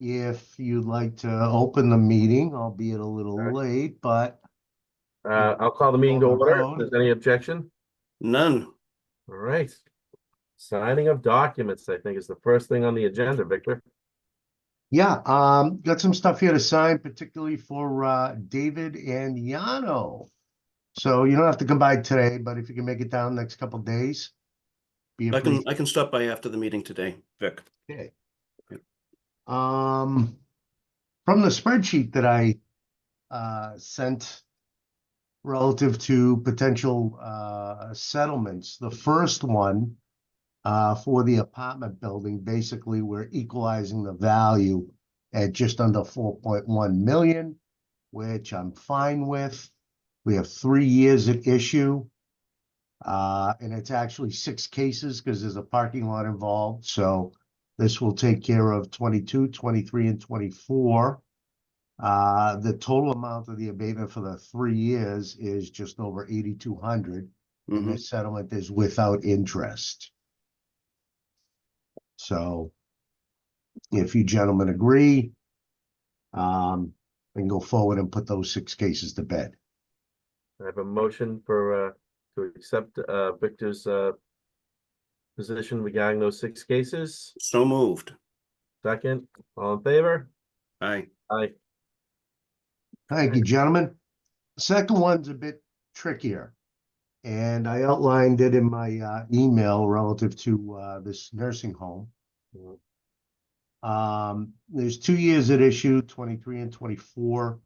if you'd like to open the meeting, albeit a All little right. late, but I'll call the meeting to on the order. If road. there's any objection? None. All right. Signing of documents, I think, is the first thing on the agenda, Victor. Yeah, got some stuff here to sign, particularly for David and Yano. So you don't have to come by today, but if you can make it down the next couple days, be I appreciated. can stop by after the meeting today, Vic. Okay. From the spreadsheet that I sent relative to potential settlements, the first one for the apartment building, basically we're equalizing the value at just under 4.1 million, which I'm fine with. We have 3 years at issue. And it's actually 6 cases because there's a parking lot involved. So this will take care of 22, 23, and 24. The total amount of the abatement for the 3 years is just over 8,200. And this settlement is without interest. So if you gentlemen agree, we can go forward and put those 6 cases to bed. I have a motion for to accept Victor's position regarding those 6 cases. So moved. Second, all in favor? Aye. Aye. Thank you, gentlemen. The second one's a bit trickier. And I outlined it in my email relative to this nursing home. There's 2 years at issue, 23 and 24.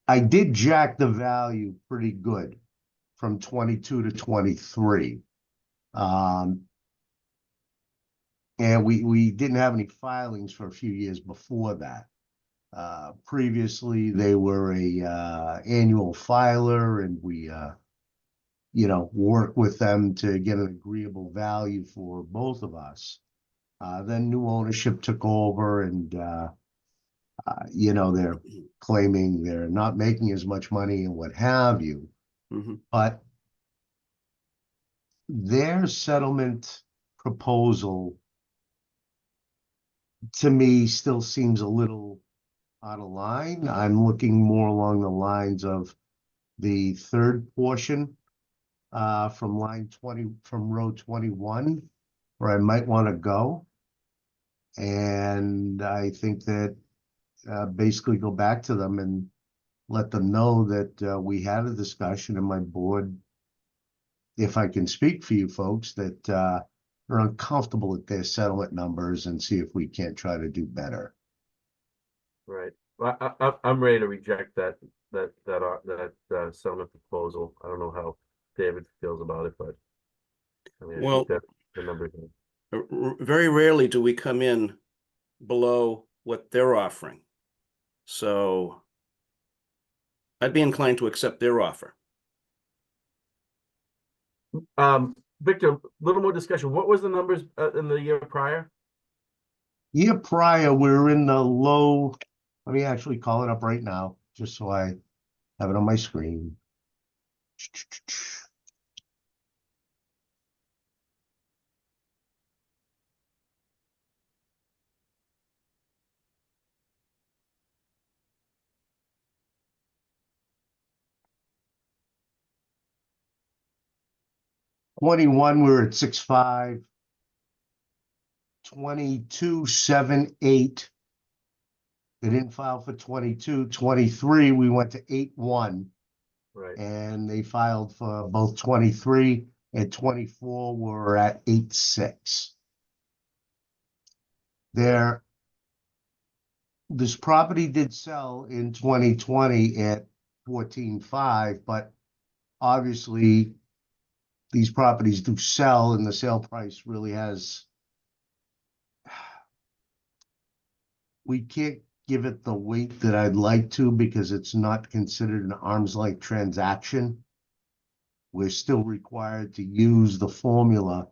I did jack the value pretty good from 22 to 23. And we didn't have any filings for a few years before that. Previously, they were a annual filer, and we work with them to get an agreeable value for both of us. Then new ownership took over, and they're claiming they're not making as much money and what have you. But their settlement proposal to me still seems a little out of line. I'm looking more along the lines of the third portion from line 20, from row 21, where I might want to go. And I think that basically go back to them and let them know that we had a discussion in my board, if I can speak for you folks, that are uncomfortable with their settlement numbers, and see if we can't try to do better. Right. Well, I'm ready to reject that settlement proposal. I don't know how David feels about it, but I mean, I think that the number. Very rarely do we come in below what they're offering. So I'd be inclined to accept their offer. Victor, a little more discussion. What was the numbers in the year prior? Year prior, we're in the low. Let me actually call it up right now, just so I have it on my screen. '21, we're at 6.5. 22, 7.8. They didn't file for 22. 23, we went to 8.1. Right. And they filed for both 23 and 24. We're at 8.6. This property did sell in 2020 at 14.5, but obviously these properties do sell, and the sale price really has, we can't give it the weight that I'd like to, because it's not considered an arm's length transaction. We're still required to use the formula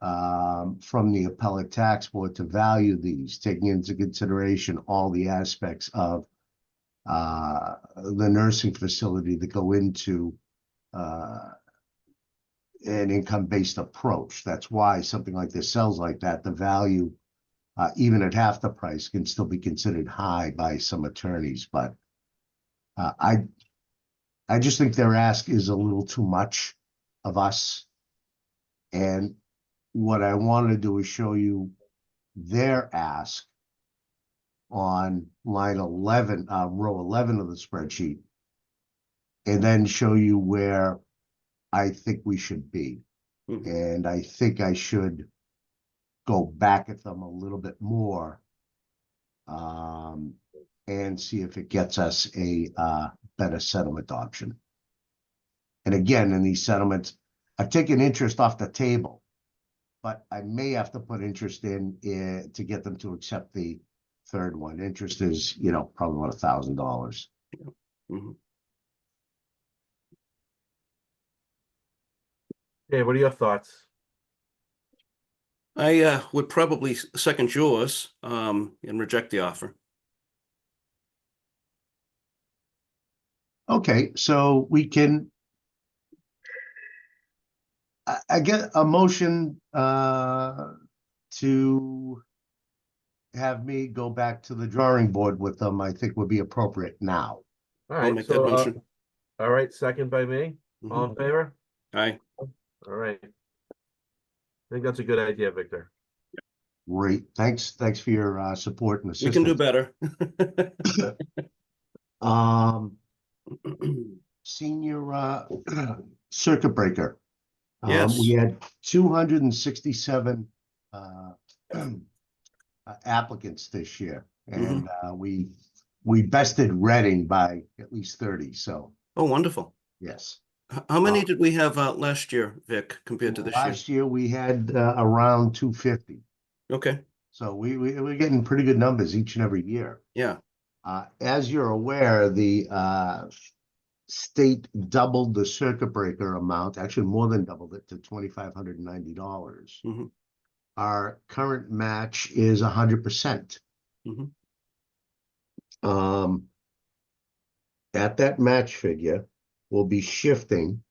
from the appellate tax board to value these, taking into consideration all the aspects of the nursing facility that go into an income-based approach. That's why something like this sells like that. The value even at half the price, can still be considered high by some attorneys, but I just think their ask is a little too much of us. And what I want to do is show you their ask on line 11, row 11 of the spreadsheet, and then show you where I think we should be. Mhm. And I think I should go back at them a little bit more, and see if it gets us a better settlement option. And again, in these settlements, I've taken interest off the table, but I may have to put interest in to get them to accept the third one. Interest is, probably about $1,000. Mhm. Okay, what are your thoughts? I would probably second yours and reject the offer. Okay, so we can. I get a motion to have me go back to the drawing board with them, I think would be appropriate now. All I'll right, make that so, motion. all right, second by me. All in Mhm. favor? Aye. All right. I think that's a good idea, Victor. Great, thanks for your support and We can do assistance. better. Senior circuit breaker. Yes. We had 267 applicants this year, and we bested Reading by at least 30. So Oh, wonderful. yes. How many did we have last year, Vic, compared to this year? Last year we had around 250. Okay. So we're getting pretty good numbers each and every year. Yeah. As you're aware, the state doubled the circuit breaker amount, actually more than doubled it to $2,590. Mhm. Our current match is 100%. Mhm. At that match figure, we'll be shifting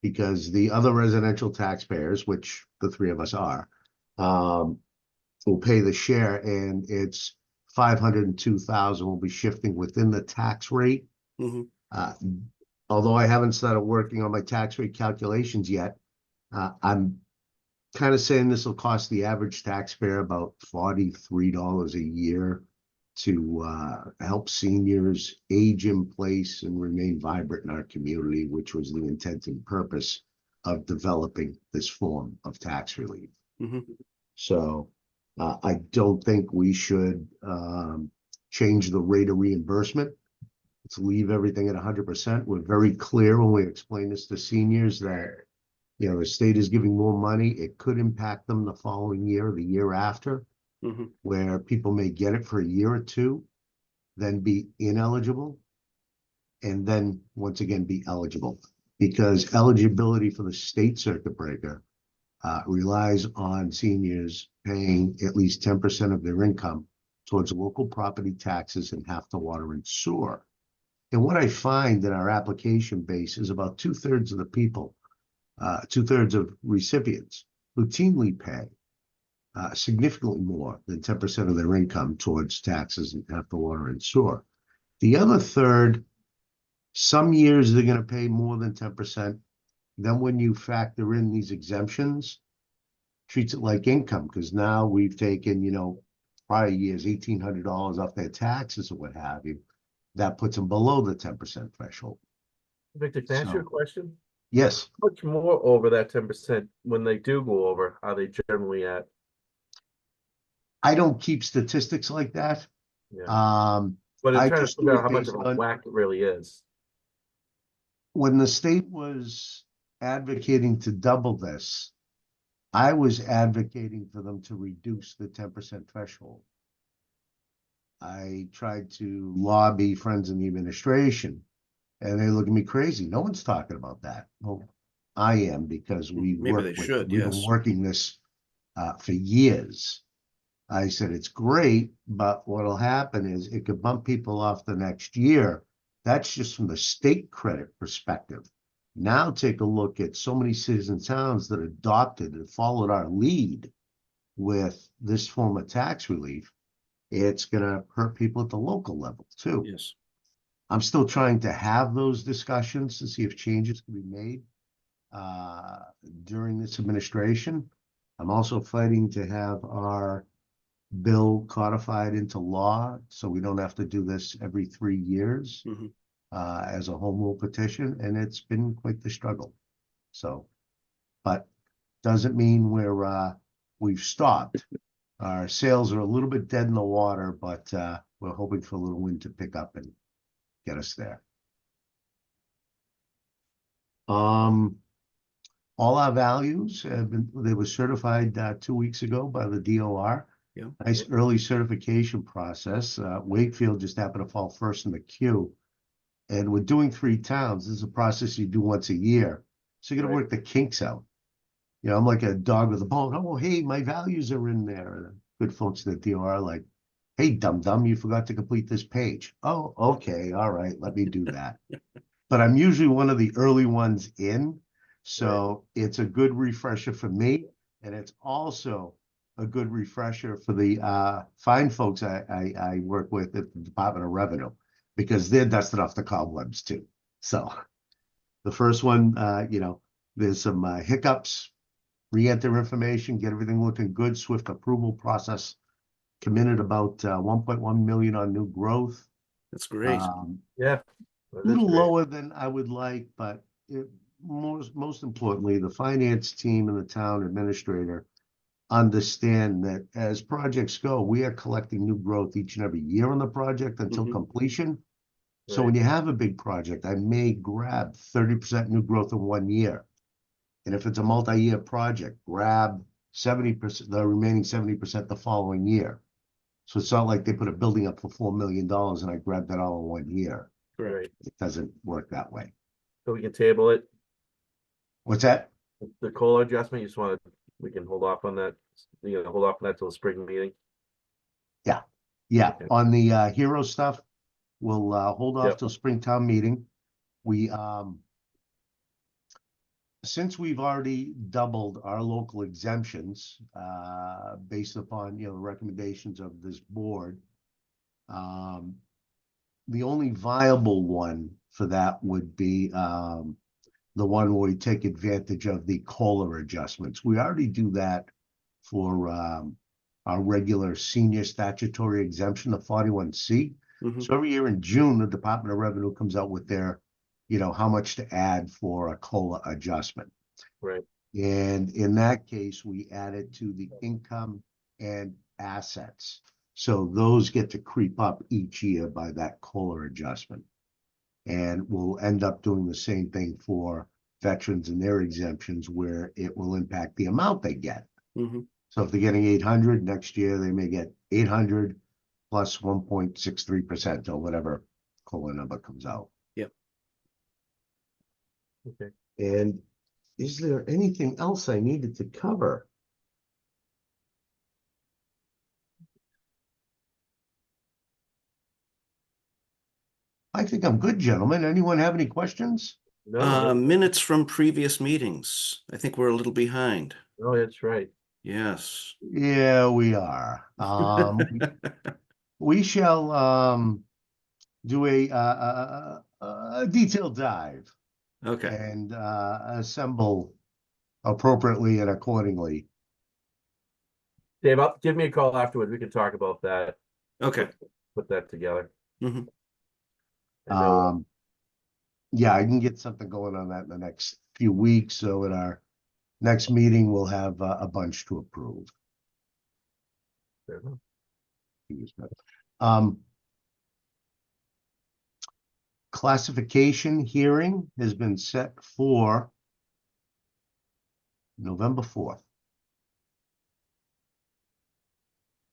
because the other residential taxpayers, which the three of us are, will pay the share, and it's 502,000 will be shifting within the tax rate. Mhm. Although I haven't started working on my tax rate calculations yet, I'm kind of saying this will cost the average taxpayer about $43 a year to help seniors age in place and remain vibrant in our community, which was the intent and purpose of developing this form of tax relief. Mhm. So I don't think we should change the rate of reimbursement. Let's leave everything at 100%. We're very clear when we explain this to seniors that, the state is giving more money. It could impact them the following year, the year after, Mhm. where people may get it for a year or two, then be ineligible, and then once again be eligible. Because eligibility for the state circuit breaker relies on seniors paying at least 10% of their income towards local property taxes and half to water and sewer. And what I find in our application base is about 2/3 of the people, 2/3 of recipients routinely pay significantly more than 10% of their income towards taxes and half the water and sewer. The other third, some years they're going to pay more than 10%. Then when you factor in these exemptions, treats it like income, because now we've taken, prior years, $1,800 off their taxes or what have you. That puts them below the 10% threshold. Victor, can I ask you a So- question? Yes, How much more over that 10% when they do go over, are they generally at? I don't keep statistics like that. Yeah, I but I'm trying to just do figure out it how much based of a on whack it really is. when the state was advocating to double this, I was advocating for them to reduce the 10% threshold. I tried to lobby friends in the administration, and they look at me crazy. No one's talking about that. Well, I am, because Maybe they should, we've been yes. working this for years. I said, it's great, but what'll happen is it could bump people off the next year. That's just from the state credit perspective. Now take a look at so many cities and towns that adopted and followed our lead with this form of tax relief, it's gonna hurt people at the local level too. Yes. I'm still trying to have those discussions to see if changes can be made during this administration. I'm also fighting to have our bill codified into law, so we don't have to do this every 3 years Mhm. as a home rule petition, and it's been quite the struggle. So, but doesn't mean we've stopped. Our sales are a little bit dead in the water, but we're hoping for a little wind to pick up and get us there. All our values they were certified 2 weeks ago by the DOR. Yeah. Nice early certification process. Wakefield just happened to fall first in the queue. And we're doing 3 towns. This is a process you do once a year. So you got to Right. work the kinks out. You know, I'm like a dog with a bone. Oh, hey, my values are in there. Good folks at the DOR are like, hey, dum-dum, you forgot to complete this page. Oh, okay, all right, let me do that. But I'm usually one of the early ones in. So it's a good refresher for me. And it's also a good refresher for the fine folks I work with at the Department of Revenue, because they're dusting off the cobwebs too. So the first one, you know, there's some hiccups, re-enter information, get everything looking good, swift approval process, committed about 1.1 million on new growth. That's great. Yeah. A That is little great. lower than I would like, but most importantly, the finance team and the town administrator understand that as projects go, we are collecting new growth each and every year on the project until Mhm. completion. So Right. when you have a big project, I may grab 30% new growth in 1 year. And if it's a multi-year project, grab 70%, the remaining 70% the following year. So it's not like they put a building up for $4 million and I grab that all in 1 year. Correct. Right. It doesn't work that way. So we can table it. What's that? The COLA adjustment, you just want to, we can hold off on that, hold off on that till the spring meeting. Yeah, Okay. on the hero stuff, we'll hold off Yep. till Springtown meeting. We since we've already doubled our local exemptions based upon the recommendations of this board, the only viable one for that would be the one where we take advantage of the COLA adjustments. We already do that for our regular senior statutory exemption, the 41C. Mhm. So every year in June, the Department of Revenue comes out with their, how much to add for a COLA adjustment. Right. And in that case, we add it to the income and assets. So those get to creep up each year by that COLA adjustment. And we'll end up doing the same thing for veterans and their exemptions, where it will impact the amount they get. Mhm. So if they're getting 800 next year, they may get 800 plus 1.63% or whatever COLA number comes out. Yep. Okay. And is there anything else I needed to cover? I think I'm good, gentlemen. Anyone have any questions? No, Minutes from previous meetings. I think we're a little behind. no, that's right. Yes. Yeah, we are. We shall do a detailed dive Okay. and assemble appropriately and accordingly. Dave, give me a call afterwards. We can talk about that. Okay. Put that together. Mhm. I know, Yeah, I can get something going on that in the next few weeks. So at our next meeting, we'll have a bunch to approve. fair enough. Um, classification hearing has been set for November 4th.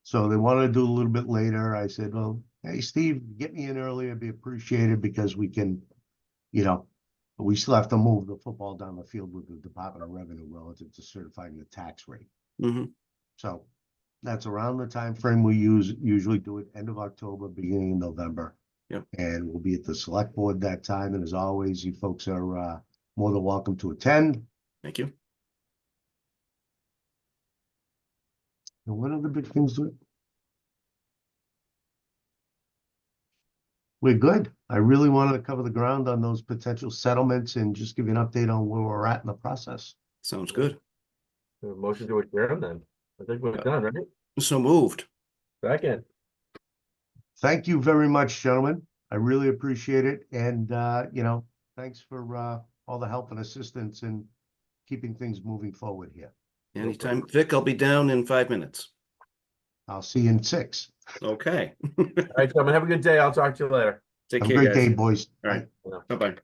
So they wanted to do a little bit later. I said, well, hey, Steve, get me in earlier, it'd be appreciated, because we can, we still have to move the football down the field with the Department of Revenue relative to certifying the tax rate. Mhm. So that's around the time frame we usually do it, end of October, beginning of November. Yep. And we'll be at the select board that time. And as always, you folks are more than welcome to attend. Thank you. And what are the big things? We're good. I really wanted to cover the ground on those potential settlements and just give you an update on where we're at in the process. Sounds good. A motion to adjourn then. I think we're done, right? So moved. Second. Thank you very much, gentlemen. I really appreciate it. And, thanks for all the help and assistance in keeping things moving forward here. Anytime. Vic, I'll be down in 5 minutes. I'll see you in 6. Okay. All right, gentlemen, have a good day. I'll talk to you later. Take Have a care, great guys. day, boys. All right. Bye. Bye-bye.